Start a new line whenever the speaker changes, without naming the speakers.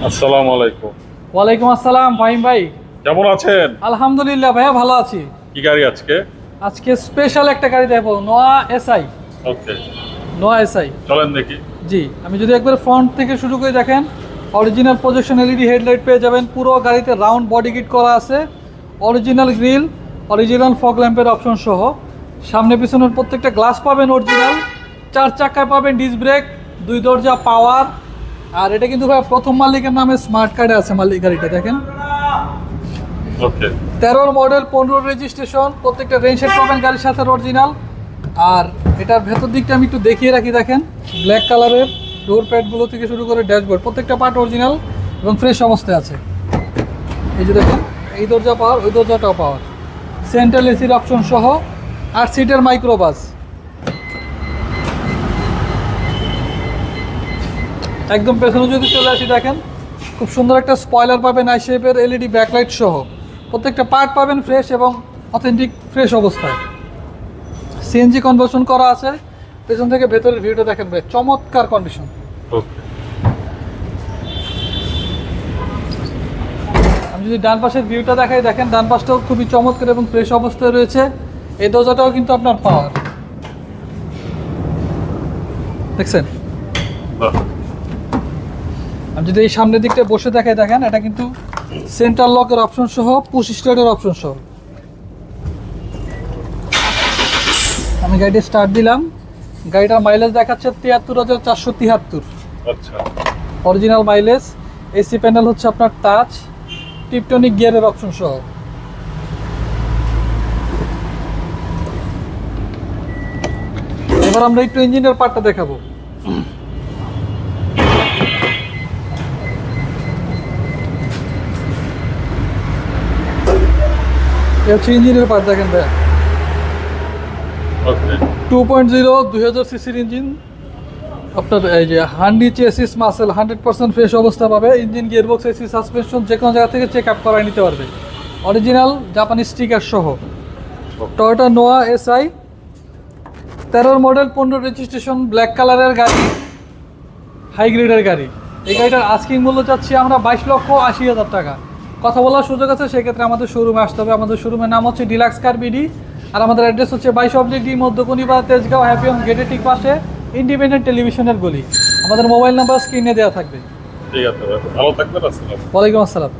আসসালামু আলাইকুম।
ওয়ালাইকুম আসসালাম ফাহিম ভাই।
কেমন আছেন?
আলহামদুলিল্লাহ ভাইয়া, ভালো আছি।
কি গাড়ি আজকে?
আজকে স্পেশাল একটা গাড়ি দেখাবো, নোয়া এসআই।
ওকে,
নোয়া এসআই,
চলেন দেখি।
জি। আমি যদি একবার ফ্রন্ট থেকে শুরু করে দেখেন, অরিজিনাল প্রজেকশন এলইডি হেডলাইট পেয়ে যাবেন। পুরো গাড়িতে রাউন্ড বডি কিট করা আছে, অরিজিনাল গ্রিল, অরিজিনাল ফগ ল্যাম্পের অপশন সহ। সামনে পিছনের প্রত্যেকটা গ্লাস পাবেন অরিজিনাল। 4 চাকায় পাবেন ডিস্ক ব্রেক, 2 দরজা পাওয়ার। আর এটা কিন্তু ভাই প্রথম মালিকের নামে স্মার্ট কার্ডে আছে মালিক গাড়িটা, দেখেন।
ওকে,
13 মডেল, 15 রেজিস্ট্রেশন, প্রত্যেকটা রেঞ্জ সেট পাবেন গাড়ির সাথে অরিজিনাল। আর এটার ভেতর দিকটা আমি একটু দেখিয়ে রাখি, দেখেন। ব্ল্যাক কালারের ডোর প্যাডগুলো থেকে শুরু করে ড্যাশবোর্ড, প্রত্যেকটা পার্ট অরিজিনাল এবং ফ্রেশ অবস্থায় আছে। এই যে দেখেন, এই দরজা পাওয়ার, ওই দরজাটাও পাওয়ার, সেন্ট্রাল এসির অপশন সহ। 8 সিটের মাইক্রোবাস। একদম পেছনে যদি চলে আসি, দেখেন খুব সুন্দর একটা স্পয়লার পাবেন, আই শেপের এলইডি ব্যাকলাইট সহ। প্রত্যেকটা পার্ট পাবেন ফ্রেশ এবং অথেন্টিক ফ্রেশ অবস্থায়। সিএনজি কনভার্সন করা আছে। পেছন থেকে ভেতরের ভিউটা দেখেন ভাই, চমৎকার কন্ডিশন।
ওকে,
আমি যদি ডান পাশের ভিউটা দেখাই, দেখেন ডান পাশটাও খুবই চমৎকার এবং ফ্রেশ অবস্থায় রয়েছে। এই দরজাটাও কিন্তু আপনার পাওয়ার, দেখছেন।
বাহ,
আমি যদি এই সামনের দিকটা বসে দেখাই, দেখেন এটা কিন্তু সেন্ট্রাল লকের অপশন সহ, পুশ স্টার্টের অপশন সহ। আমি গাড়িটা স্টার্ট দিলাম, গাড়িটার মাইলেজ দেখাচ্ছে 73,473।
আচ্ছা,
অরিজিনাল মাইলেজ। এসি প্যানেল হচ্ছে আপনার টাচ, টিপটনিক গিয়ারের অপশন সহ। এবার আমরা একটু ইঞ্জিনের পার্টটা দেখাবো। এ হচ্ছে ইঞ্জিনের পার্ট, দেখেন ভাইয়া।
ওকে,
2.0 2000 সিসির ইঞ্জিন। আপনার এই যে হান্ডি চেসিস মাসেল 100% ফ্রেশ অবস্থা পাবে। ইঞ্জিন, গিয়ারবক্স, এসি, সাসপেনশন যে কোনো জায়গা থেকে চেক আপ করায় নিতে পারবে, অরিজিনাল জাপানি স্টিকার সহ। টয়োটা নোয়া এসআই, 13 মডেল, 15 রেজিস্ট্রেশন, ব্ল্যাক কালারের গাড়ি, হাই গ্রেডের গাড়ি। এই গাড়িটার আস্কিং মূল্য চাচ্ছি আমরা 22,80,000 টাকা। কথা বলার সুযোগ আছে, সেক্ষেত্রে আমাদের শোরুমে আসতে হবে। আমাদের শোরুমের নাম হচ্ছে ডিলাক্স কার বিডি। আর আমাদের অ্যাড্রেস হচ্ছে 22 মধ্যকনিবা, তেজগাঁও, হ্যাপিয়ং গেটের ঠিক পাশে, ইন্ডিপেন্ডেন্ট টেলিভিশনের গলি। আমাদের মোবাইল নাম্বার স্ক্রিনে দেওয়া থাকবে।
ঠিক আছে, ভালো থাকবেন। আসসালাম।
ওয়ালাইকুম আসসালাম।